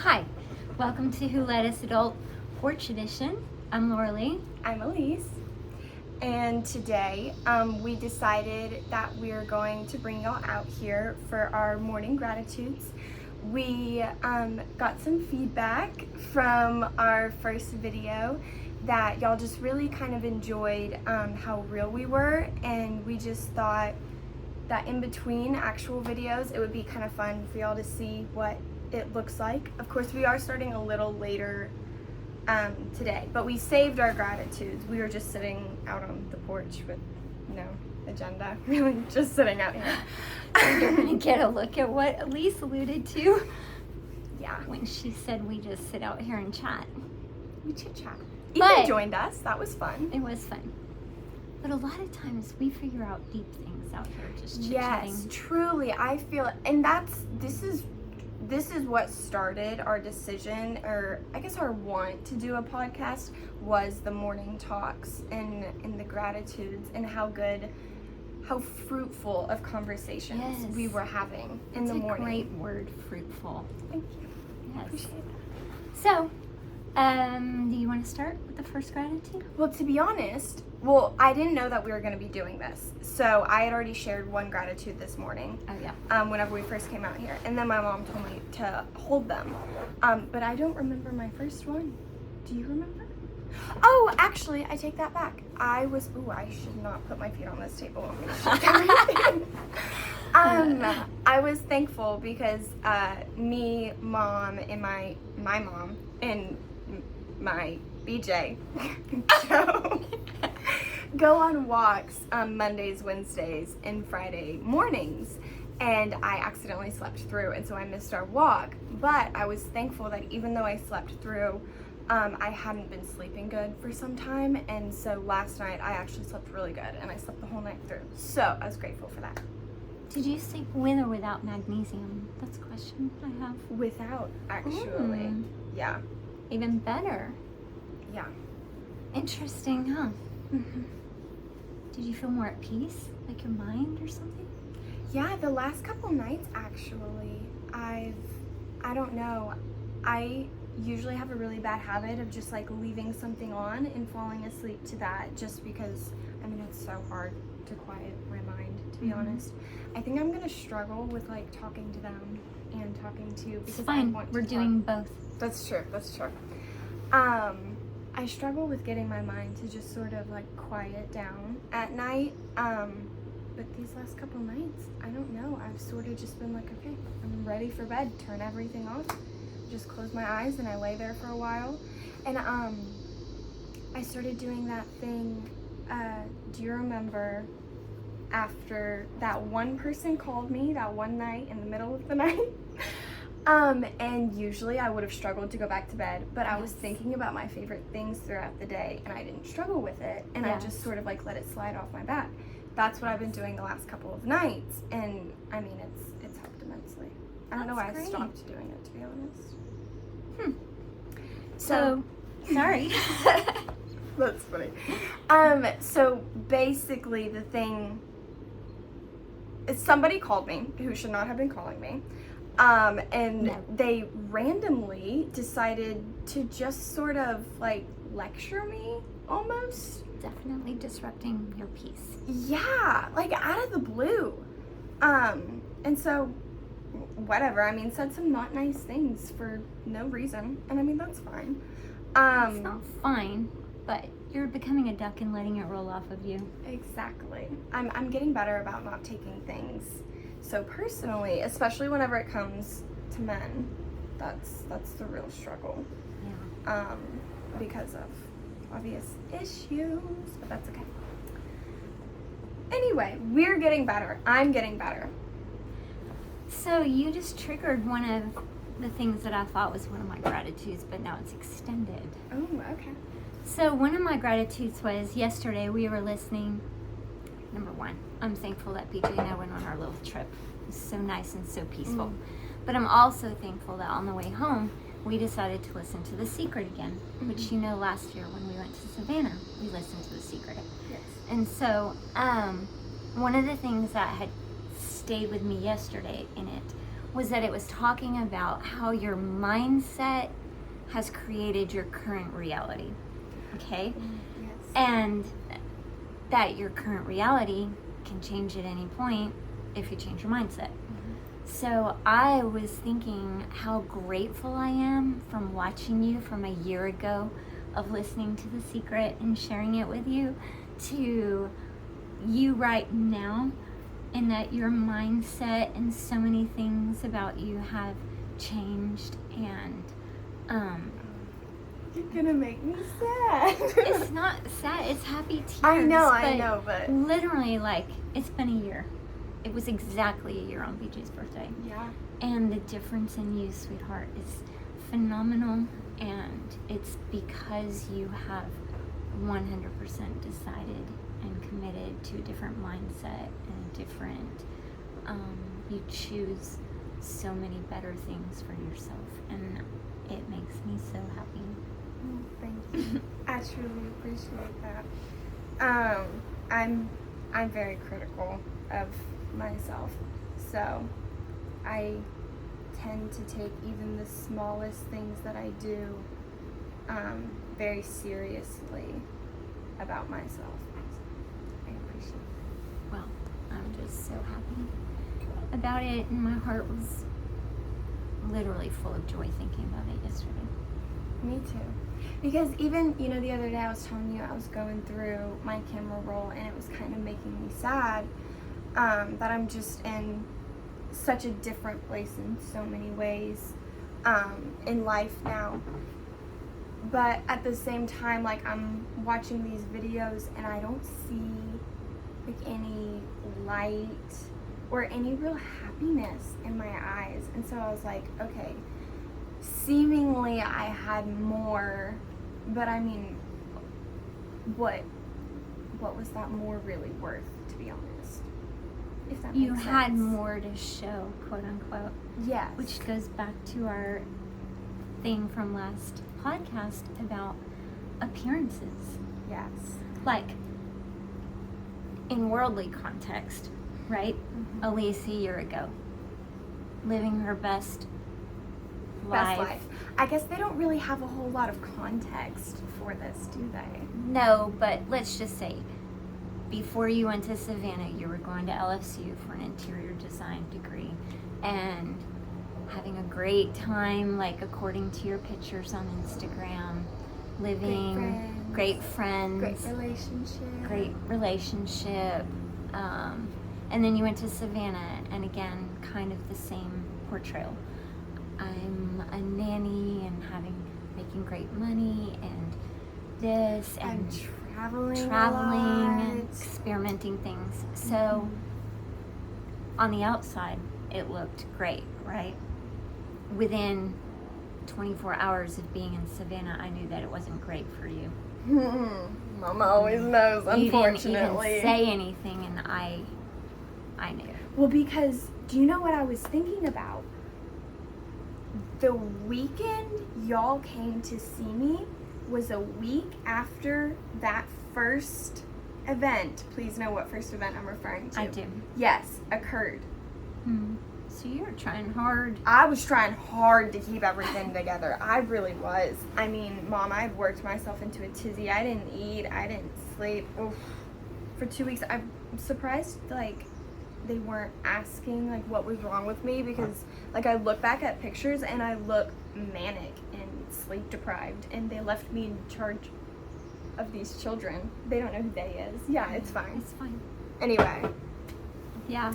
Hi, welcome to Who Let Us Adult Porch Edition. I'm Laura Lee. I'm Elise, and today we decided that we're going to bring y'all out here for our morning gratitudes. We got some feedback from our first video that y'all just really kind of enjoyed how real we were, and we just thought that in between actual videos it would be kind of fun for y'all to see what it looks like. Of course, we are starting a little later today, but we saved our gratitudes. We were just sitting out on the porch with no agenda, really just sitting out here. You're gonna get a look at what Elise alluded to. Yeah, when she said we just sit out here and chat. we chit chat. But Ethan joined us. That was fun. It was fun. But a lot of times we figure out deep things out here just chit-chatting. Yes, truly, I feel, and this is what started our decision, or I guess our want to do a podcast, was the morning talks and the gratitudes and how fruitful of conversations we were having in the morning. It's a great word, fruitful. Thank you. Yes. Appreciate that. So, do you want to start with the first gratitude? Well, to be honest, I didn't know that we were going to be doing this. So I had already shared one gratitude this morning. Oh, yeah. Whenever we first came out here. And then my mom told me to hold them. But I don't remember my first one. Do you remember? Oh, actually, I take that back. I should not put my feet on this table. I'm gonna shake everything. I was thankful because me, mom, and my mom, and my BJ go on walks Mondays, Wednesdays, and Friday mornings, and I accidentally slept through, and so I missed our walk. But I was thankful that even though I slept through, I hadn't been sleeping good for some time, and so last night I actually slept really good, and I slept the whole night through. So I was grateful for that. Did you sleep with or without magnesium? That's a question I have. Without, actually. Yeah. Even better. Yeah. Interesting, huh? Mm-hmm. Did you feel more at peace, like your mind or something? Yeah, the last couple nights, actually, I don't know. I usually have a really bad habit of just like leaving something on and falling asleep to that, just because, I mean, it's so hard to quiet my mind, to be honest. I think I'm gonna struggle with like talking to them and talking to, because it's fine. We're doing both. That's true. I struggle with getting my mind to just sort of like quiet down at night. But these last couple nights, I don't know. I've sort of just been like, okay, I'm ready for bed. Turn everything off. Just close my eyes and I lay there for a while. And I started doing that thing. Do you remember after that one person called me that one night in the middle of the night? And usually I would have struggled to go back to bed, but I was thinking about my favorite things throughout the day, and I didn't struggle with it, and I just sort of like let it slide off my back. That's what I've been doing the last couple of nights, and I mean, it's helped immensely. I don't know why I stopped doing it, to be honest. So sorry. That's funny. So basically the thing is, somebody called me who should not have been calling me. And they randomly decided to just sort of like lecture me almost. Definitely disrupting your peace. Yeah, like out of the blue. And so whatever, I mean, said some not nice things for no reason. And I mean, that's fine. It's not fine, but you're becoming a duck and letting it roll off of you. Exactly. I'm getting better about not taking things so personally, especially whenever it comes to men. That's the real struggle. Yeah. Because of obvious issues, but that's okay. Anyway, we're getting better. I'm getting better. So you just triggered one of the things that I thought was one of my gratitudes, but now it's extended. Oh, okay. So one of my gratitudes was yesterday we were listening. Number one, I'm thankful that BJ and I went on our little trip. It was so nice and so peaceful. But I'm also thankful that on the way home, we decided to listen to The Secret again, which, you know, last year when we went to Savannah, we listened to The Secret. Yes. And so one of the things that had stayed with me yesterday in it was that it was talking about how your mindset has created your current reality. Okay? Yes. And that your current reality can change at any point if you change your mindset. So I was thinking how grateful I am from watching you from a year ago, of listening to The Secret and sharing it with you, to you right now, and that your mindset and so many things about you have changed. And you're gonna make me sad. it's not sad, it's happy tears. I know, but literally, like, it's been a year. It was exactly a year on BJ's birthday. yeah. And the difference in you, sweetheart, is phenomenal. And it's because you have 100% decided and committed to a different mindset and a different, you choose so many better things for yourself. And it makes me so happy. Thank you. I truly appreciate that. I'm very critical of myself, so I tend to take even the smallest things that I do very seriously about myself. I appreciate it. Well, I'm just so happy about it, and my heart was literally full of joy thinking about it yesterday. Me too. Because even, the other day I was telling you I was going through my camera roll, and it was kind of making me sad that I'm just in such a different place in so many ways in life now. But at the same time, like, I'm watching these videos and I don't see like any light or any real happiness in my eyes. And so I was like, okay, seemingly I had more, but I mean, what was that more really worth, to be honest? If that You makes had sense. more to show, quote unquote. Yes. Which goes back to our thing from last podcast about appearances. Yes. Like, in worldly context, right? Mm-hmm. Elise a year ago, living her best life. I guess they don't really have a whole lot of context for this, do they? No, but let's just say, before you went to Savannah, you were going to LSU for an interior design degree and having a great time, like, according to your pictures on Instagram, living great friends, great relationship. And then you went to Savannah, and again, kind of the same portrayal. I'm a nanny and making great money and this and traveling, and experimenting things. So on the outside, it looked great, right? Within 24 hours of being in Savannah, I knew that it wasn't great for you. Mama always knows, unfortunately. You didn't even say anything, and I knew. Well, because, do you know what I was thinking about? The weekend y'all came to see me was a week after that first event. Please know what first event I'm referring to. I do. Yes, occurred. So you were trying hard. I was trying hard to keep everything together. I really was. I mean, Mom, I've worked myself into a tizzy. I didn't eat. I didn't sleep. Oof. For 2 weeks. I'm surprised, like, they weren't asking, like, what was wrong with me, because, like, I look back at pictures and I look manic and sleep deprived, and they left me in charge of these children. They don't know who they is. Yeah, it's fine. It's fine. Anyway. Yeah.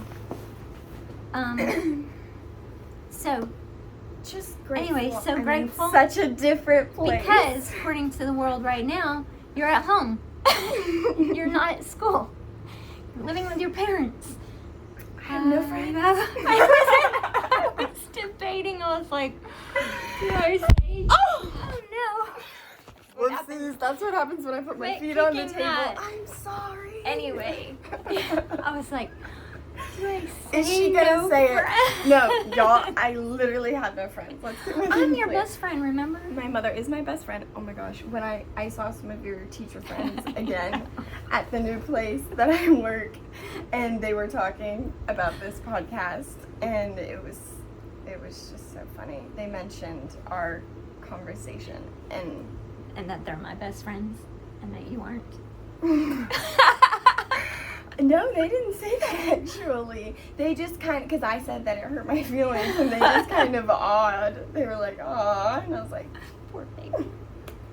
So, just grateful. anyway, so grateful. Such a different place. Because, according to the world right now, you're at home. You're not at school. You're living with your parents. I have no friends. I was debating. I was like, do I say? Oh no. Whoopsies. That's what happens when I put my Quit feet on the kicking table. that. I'm sorry. Anyway, I was like, do I say Is she gonna no say friends? it? No, y'all, I literally had no friends. Let's get my I'm things your clear. best friend, remember? My mother is my best friend. Oh my gosh, when I saw some of your teacher friends again at the new place that I work, and they were talking about this podcast, and it was it was just so funny. They mentioned our conversation and that they're my best friends and that you aren't. No, they didn't say that actually. They just kind of, because I said that it hurt my feelings, and they just kind of awed. They were like, "Aw," and I was like, Poor thing.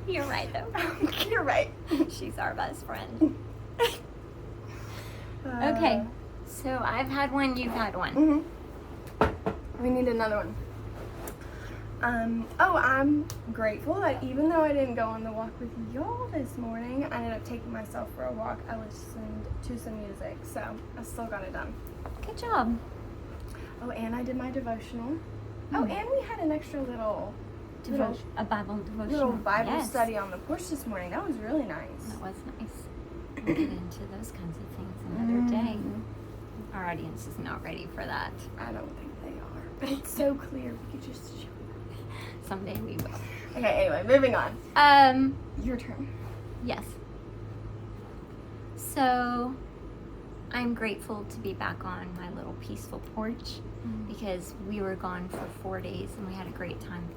You're right though. "You're right." She's our best friend. Okay, so I've had one, you've had one. We need another one. I'm grateful that even though I didn't go on the walk with y'all this morning, I ended up taking myself for a walk. I listened to some music, so I still got it done. Good job. Oh, and I did my devotional. Oh, and we had an extra little A Bible devotional. little Bible study on the porch this morning. That was really nice. That was nice. We'll get into those kinds of things another day. Our audience is not ready for that. I don't think they are, but it's so clear. We could just show them. Someday we will. Okay, anyway, moving on. Your turn. Yes. So, I'm grateful to be back on my little peaceful porch because we were gone for 4 days and we had a great time.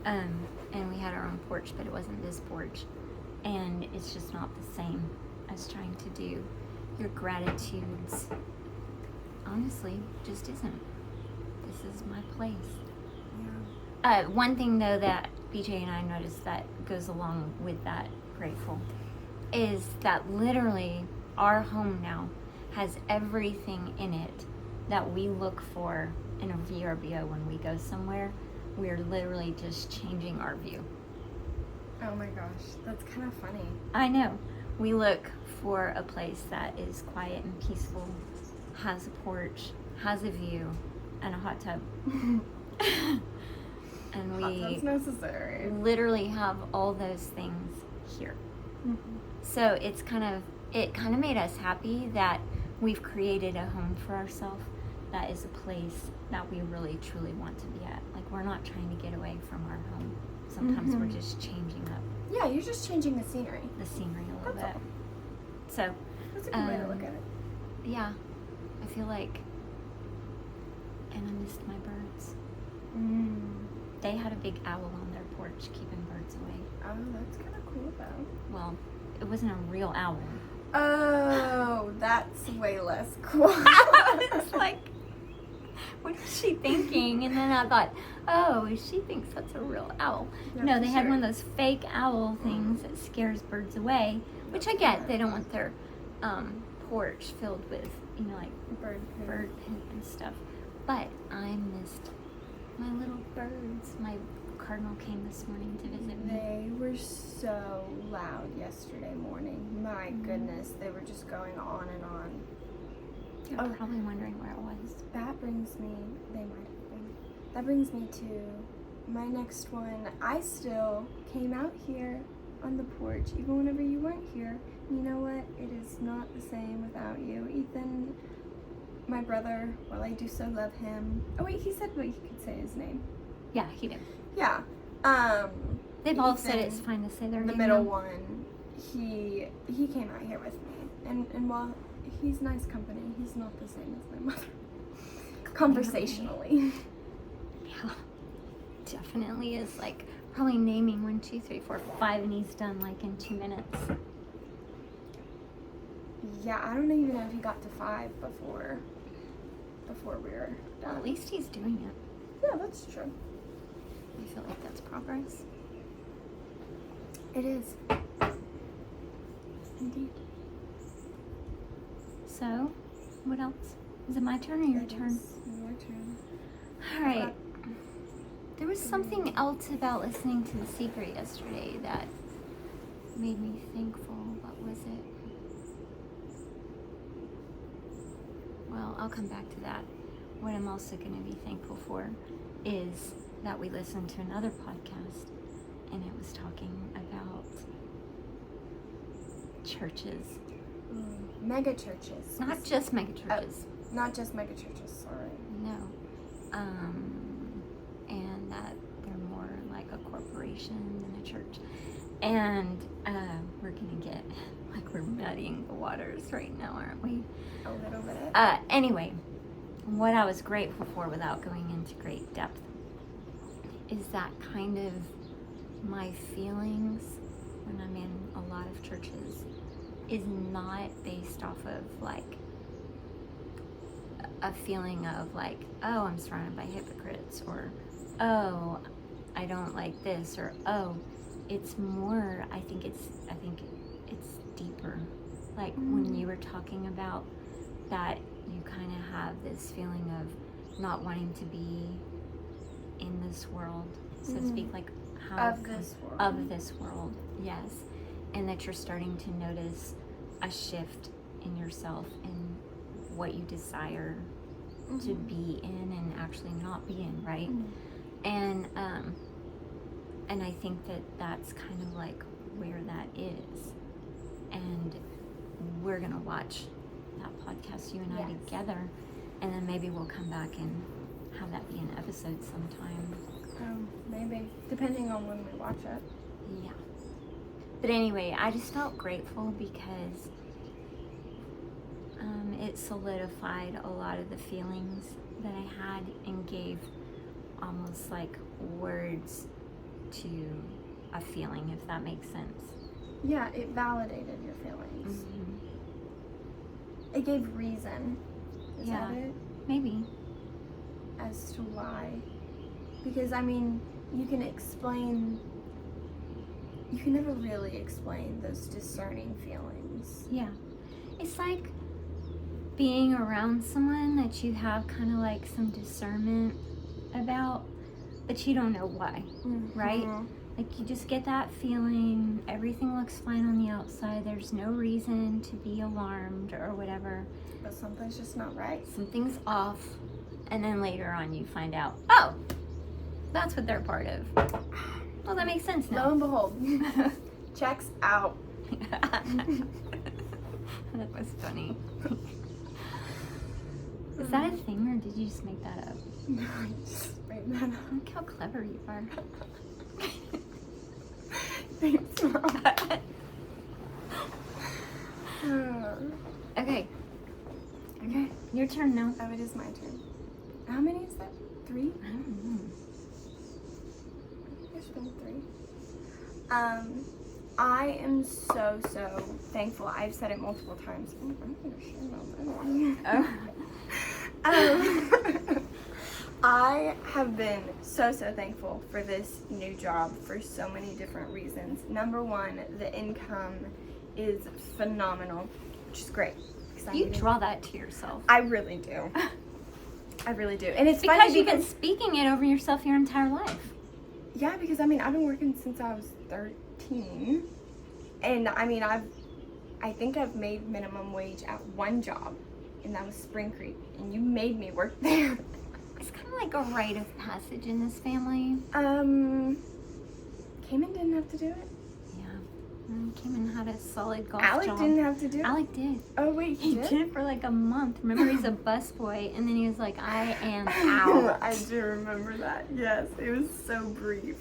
And we had our own porch, but it wasn't this porch. And it's just not the same as trying to do your gratitudes. Honestly, just isn't. This is my place. One thing though that BJ and I noticed that goes along with that grateful is that literally our home now has everything in it that we look for in a VRBO when we go somewhere. We're literally just changing our view. Oh my gosh, that's kind of funny. I know. We look for a place that is quiet and peaceful, has a porch, has a view, and a hot tub. And we Hot tub's necessary. literally have all those things here. So it kind of made us happy that we've created a home for ourselves that is a place that we really truly want to be at. Like, we're not trying to get away from our home. Sometimes we're just changing up Yeah, you're just changing the scenery. the scenery a little That's bit. all. So That's a good way to look at it. yeah, I feel like, and I missed my birds. They had a big owl on their porch keeping birds away. Oh, that's kind of cool though. Well, it wasn't a real owl. Oh, that's way less cool. It's like, what is she thinking? And then I thought, oh, she thinks that's a real owl. Yeah, No, for they had sure. one of those fake owl things that scares birds away, which I get. They don't want their porch filled with, like Bird poop. bird poop and stuff. But I missed my little birds. My cardinal came this morning to visit me. They were so loud yesterday morning. My goodness, they were just going on and on. You're probably wondering where it was. That brings me, they might have been. That brings me to my next one. I still came out here on the porch, even whenever you weren't here. You know what? It is not the same without you. Ethan, my brother, while I do so love him. Oh wait, he said he could say his name. Yeah, he did. Yeah. They've all Ethan, said it's fine to say their the name. middle now. one, he came out here with me, and while he's nice company, he's not the same as my mother. Conversationally. Yeah, definitely is like probably naming 1, 2, 3, 4, 5, and he's done like in 2 minutes. Yeah, I don't even know if he got to 5 before we were done. At least he's doing it. Yeah, that's true. I feel like that's progress. It is. Indeed. So, what else? Is it my turn or your It turn? is your turn. All right. There was something else about listening to The Secret yesterday that made me thankful. What was it? Well, I'll come back to that. What I'm also going to be thankful for is that we listened to another podcast and it was talking about churches. Mega churches. Not just mega churches. Not just mega churches, sorry. No. And that they're more like a corporation than a church. And we're going to get, like we're muddying the waters right now, aren't we? A little bit. Anyway, what I was grateful for without going into great depth is that kind of my feelings when I'm in a lot of churches is not based off of like a feeling of like, oh, I'm surrounded by hypocrites, or oh, I don't like this, or oh, it's more, I think it's deeper. Like when you were talking about that, you kind of have this feeling of not wanting to be in this world, so to speak, like how Of this world. Of this world, yes. And that you're starting to notice a shift in yourself and what you desire to be in and actually not be in, right? And I think that that's kind of like where that is. And we're gonna watch that podcast, you and I, together, and then maybe we'll come back and have that be an episode sometime. Maybe, depending on when we watch it. Yeah. But anyway, I just felt grateful because it solidified a lot of the feelings that I had and gave almost like words to a feeling, if that makes sense. Yeah, it validated your feelings. It gave reason. Is that it? Maybe. As to why. Because, I mean, you can never really explain those discerning feelings. Yeah. It's like being around someone that you have kind of like some discernment about, but you don't know why, right? Like you just get that feeling, everything looks fine on the outside, there's no reason to be alarmed or whatever. But something's just not right. Something's off, and then later on you find out, oh, that's what they're part of. Well, that makes sense now. Lo and behold, checks out. That was funny. Is that a thing, or did you just make that up? No, I just made that up. Look how clever you are. Thanks, Mom. Okay, your turn now. Oh, it is my turn. How many is that? 3? I don't know. There's been 3. I am so thankful. I've said it multiple times. Oh, I'm gonna share my phone. I have been so thankful for this new job for so many different reasons. Number one, the income is phenomenal, which is great. You draw that to yourself. I really do. I really do. And it's because funny you've been speaking it over yourself your entire life. Yeah, because I mean, I've been working since I was 13. And I mean, I think I've made minimum wage at one job, and that was Spring Creek, and you made me work there. It's kind of like a rite of passage in this family. Cayman didn't have to do it. Yeah. Cayman had a solid golf Alec job. didn't have to do it. Alec did. Oh wait, He did it for like a month. Remember, he's a busboy, and then he was like, I am out. I do remember that. Yes, it was so brief.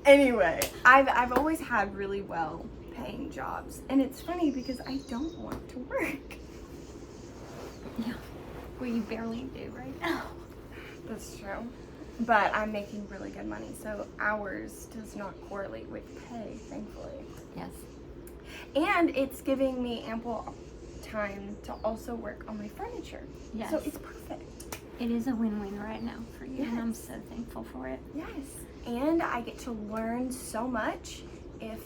Anyway, I've always had really well paying jobs, and it's funny because I don't want to work. Yeah. Well, you barely do right now. That's true. But I'm making really good money, so hours does not correlate with pay, thankfully. Yes. And it's giving me ample time to also work on my furniture. Yes. So it's perfect. It is a win-win right now for you, and I'm Yes. so thankful for it. Yes. And I get to learn so much. If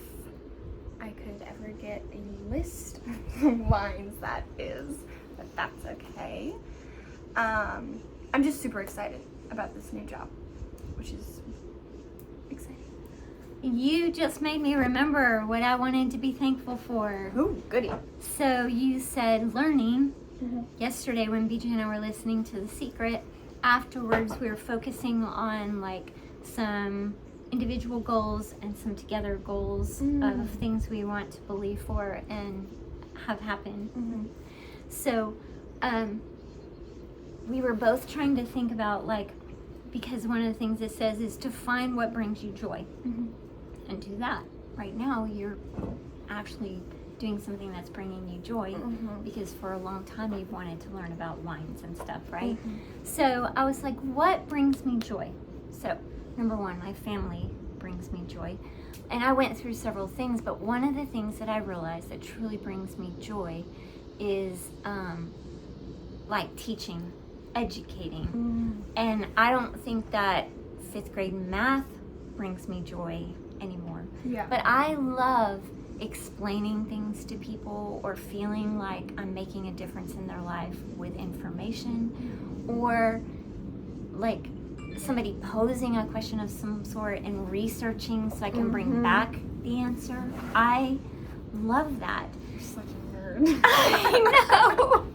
I could ever get a list of lines, that is, but that's okay. I'm just super excited about this new job, which is exciting. You just made me remember what I wanted to be thankful for. Ooh, goody. So you said learning. Mm-hmm. Yesterday when BJ and I were listening to The Secret, afterwards we were focusing on like some individual goals and some together goals of things we want to believe for and have happen. Mm-hmm. So we were both trying to think about like, because one of the things it says is to find what brings you joy and do that. Right now you're actually doing something that's bringing you joy, because for a long time you've wanted to learn about wines and stuff, right? So I was like, what brings me joy? So number one, my family brings me joy. And I went through several things, but one of the things that I realized that truly brings me joy is like teaching, educating. And I don't think that 5th grade math brings me joy anymore. Yeah. But I love explaining things to people or feeling like I'm making a difference in their life with information, or like somebody posing a question of some sort and researching so I can bring back the answer. I love that. You're such a nerd. I know.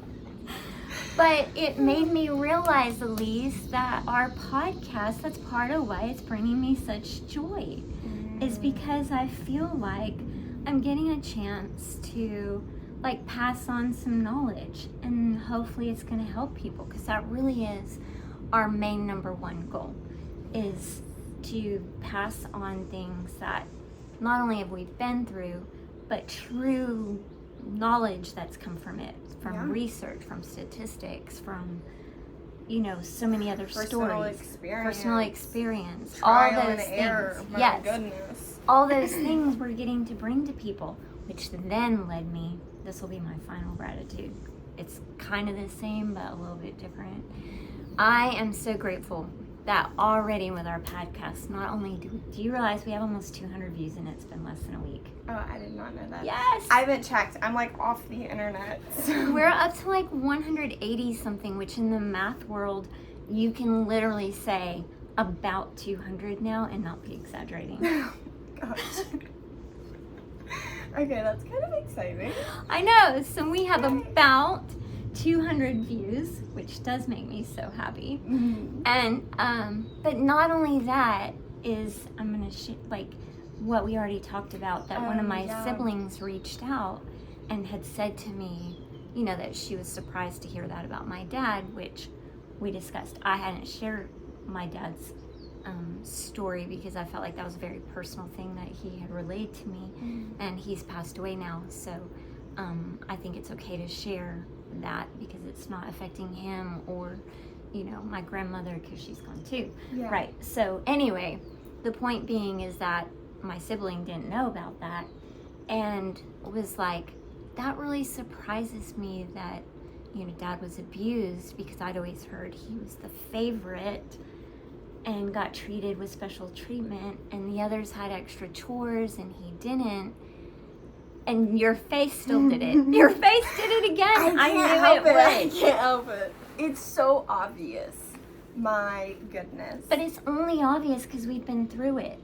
But it made me realize, Elise, that our podcast, that's part of why it's bringing me such joy, is because I feel like I'm getting a chance to like pass on some knowledge, and hopefully it's going to help people, because that really is our main number one goal, is to pass on things that not only have we been through, but true knowledge that's come from it, from research, from statistics, from, you know, so many other stories, personal experience, trial all and those error. things. My Yes, goodness. all those things we're getting to bring to people, which then led me, this will be my final gratitude. It's kind of the same, but a little bit different. I am so grateful that already with our podcast, not only do you realize we have almost 200 views and it's been less than a week? Oh, I did not know that. Yes! I haven't checked. I'm like off the internet. So. We're up to like 180 something, which in the math world, you can literally say about 200 now and not be exaggerating. Oh, gosh. Okay, that's kind of exciting. I know. So we have about 200 views, which does make me so happy. And but not only that is, I'm gonna like what we already talked about, that one of my siblings reached out and had said to me, you know, that she was surprised to hear that about my dad, which we discussed. I hadn't shared my dad's story because I felt like that was a very personal thing that he had relayed to me, and he's passed away now, so I think it's okay to share that because it's not affecting him or, you know, my grandmother, because she's gone too. Yeah. Right. So anyway, the point being is that my sibling didn't know about that and was like, that really surprises me that, you know, Dad was abused, because I'd always heard he was the favorite and got treated with special treatment, and the others had extra chores and he didn't. And your face still did it. Your face did it again. I knew it I would. can't help it. It's so obvious. My goodness. But it's only obvious because we've been through it.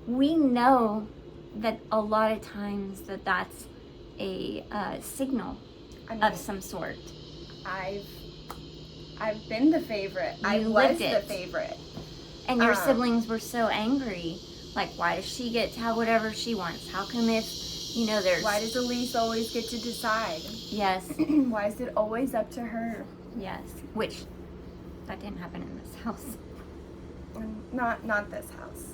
We know that a lot of times that's a signal of some sort. I've been the favorite. I was the favorite. And your siblings were so angry. Like, why does she get to have whatever she wants? How come if, you know, there's... Why does Elise always get to decide? Yes. Why is it always up to her? Yes. Which, that didn't happen in this house. Not this house.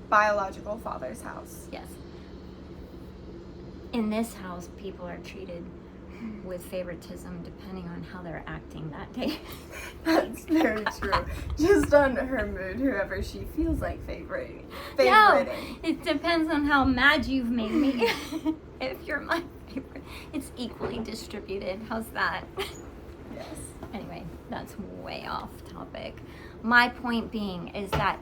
Biological father's house. Yes. In this house, people are treated with favoritism depending on how they're acting that day. That's very true. Just on her mood, whoever she feels like favoriting. No, it depends on how mad you've made me. If you're my favorite, it's equally distributed. How's that? Yes. Anyway, that's way off topic. My point being is that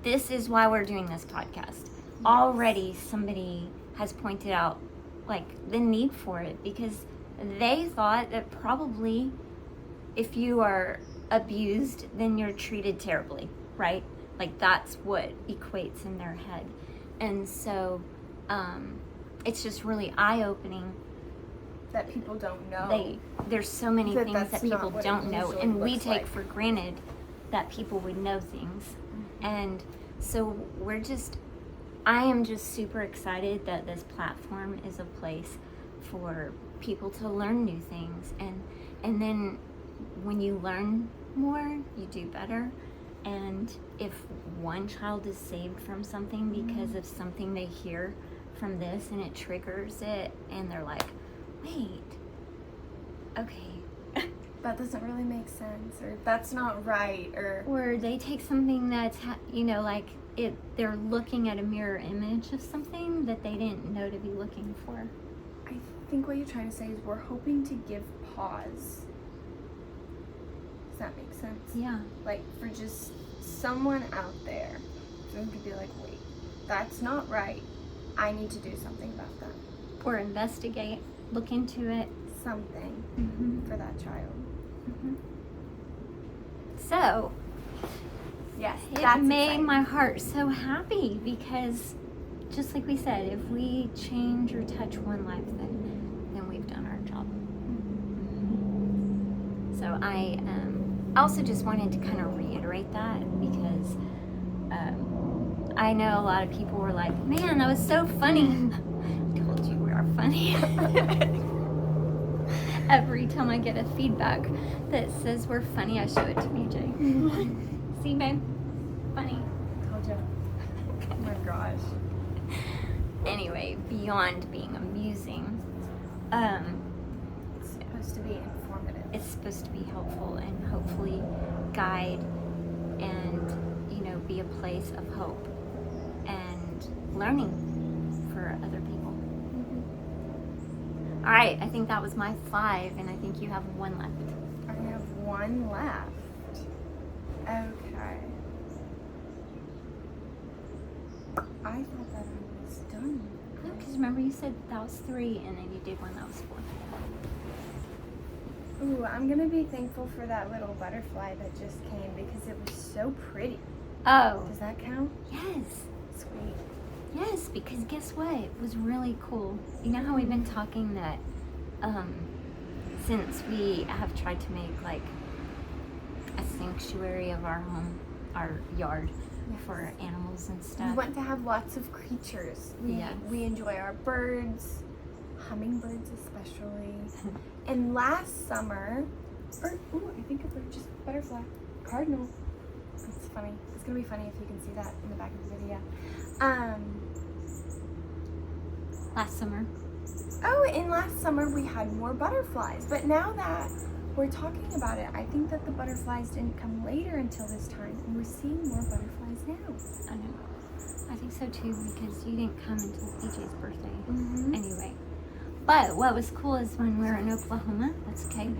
this is why we're doing this podcast. Already somebody has pointed out like the need for it, because they thought that probably if you are abused, then you're treated terribly, right? Like that's what equates in their head. And so it's just really eye-opening that people don't know. There's so many things that people don't know, and we take like. for granted that people would know things. And so I am just super excited that this platform is a place for people to learn new things, and then when you learn more, you do better. And if one child is saved from something because of something they hear from this and it triggers it, and they're like, wait, okay. That doesn't really make sense, or that's not right, or they take something that's like they're looking at a mirror image of something that they didn't know to be looking for. I think what you're trying to say is we're hoping to give pause. Does that make sense? Yeah. Like, for just someone out there for them to be like, wait, that's not right, I need to do something about that. Or investigate, look into it. Something for that child. So, yes, it made my heart so happy, because just like we said, if we change or touch one life, then we've done our job. So I also just wanted to kind of reiterate that, because I know a lot of people were like, man, that was so funny. I told you we are funny. Every time I get a feedback that says we're funny, I show it to BJ. See, babe? Funny. Told you. Oh my gosh. Anyway, beyond being amusing, It's supposed to be informative. it's supposed to be helpful and hopefully guide and, be a place of hope and learning for other people. All right, I think that was my 5, and I think you have 1 left. I have 1 left. Okay. I thought that I was done. No, because remember you said that was 3, and then you did one that was 4. Ooh, I'm gonna be thankful for that little butterfly that just came, because it was so pretty. Oh. Does that count? Yes. Sweet. Yes, because guess what? It was really cool. You know how we've been talking that since we have tried to make like a sanctuary of our home, our yard, for animals and stuff. We want to have lots of creatures. We enjoy our birds, hummingbirds especially. And last summer, I think a bird, just butterfly, cardinal. It's funny. It's gonna be funny if you can see that in the back of the video. Last summer. Oh, and last summer we had more butterflies. But now that we're talking about it, I think that the butterflies didn't come later until this time, and we're seeing more butterflies now. I know. I think so too, because you didn't come until BJ's birthday. Anyway. But what was cool is when we were in Oklahoma, that's okay,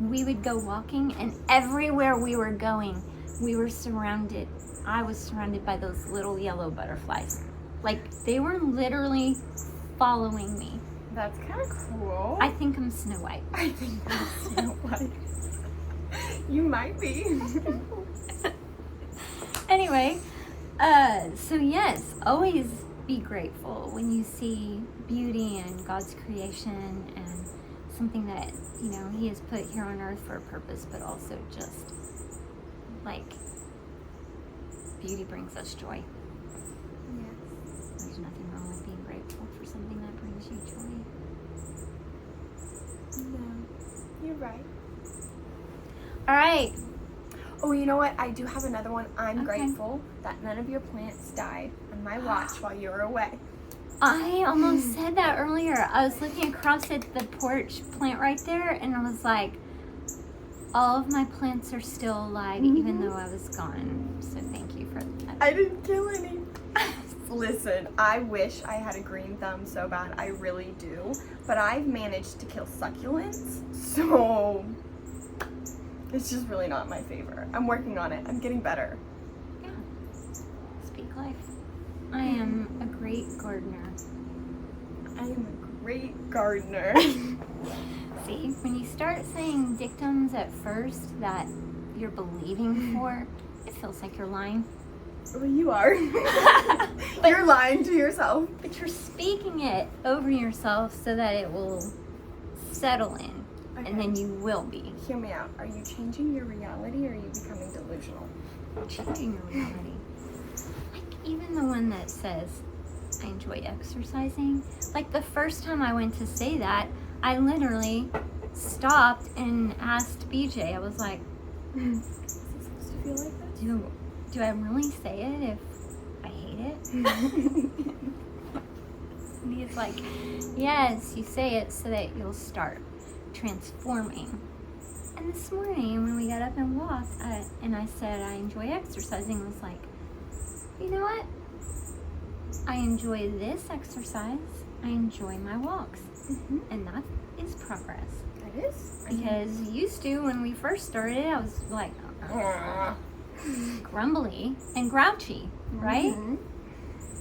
we would go walking, and everywhere we were going, I was surrounded by those little yellow butterflies. Like, they were literally following me. That's kind of cool. I think I'm Snow White. I think I'm Snow White. You might be. Anyway, so yes, always be grateful when you see beauty in God's creation and something that, He has put here on earth for a purpose, but also just, like, beauty brings us joy. Yes. There's nothing wrong with being grateful for something that brings you joy. No, you're right. All right. Oh, you know what? I do have another one. I'm grateful that none of your plants died on my watch while you were away. I almost said that earlier. I was looking across at the porch plant right there, and I was like, all of my plants are still alive, even though I was gone. So thank you for that. I didn't kill any. Listen, I wish I had a green thumb so bad. I really do. But I've managed to kill succulents, so it's just really not in my favor. I'm working on it. I'm getting better. Yeah. Speak life. I am a great gardener. I am a great gardener. See, when you start saying dictums at first that you're believing for, it feels like you're lying. Well, you are. You're lying to yourself. But you're speaking it over yourself so that it will settle in, and then you will be. Hear me out. Are you changing your reality, or are you becoming delusional? Changing your reality. Like, even the one that says, I enjoy exercising. Like, the first time I went to say that, I literally stopped and asked BJ. I was like, is it supposed to feel like that? do I really say it if I hate it? And he's like, yes, you say it so that you'll start transforming. And this morning when we got up and walked, and I said I enjoy exercising, was like, you know what? I enjoy this exercise. I enjoy my walks. And that is progress. It is. Because used to, when we first started, I was like grumbly and grouchy, right? No,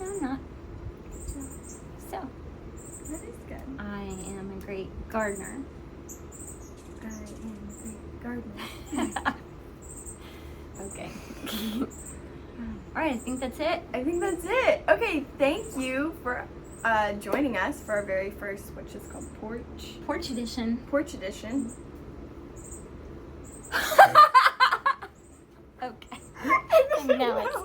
I'm not. So, that is good. I am a great gardener. I am a great gardener. Okay. All right, I think that's it. I think that's it. Okay, thank you for joining us for our very first, which is called Porch. Porch edition. Porch edition. Okay. And now it's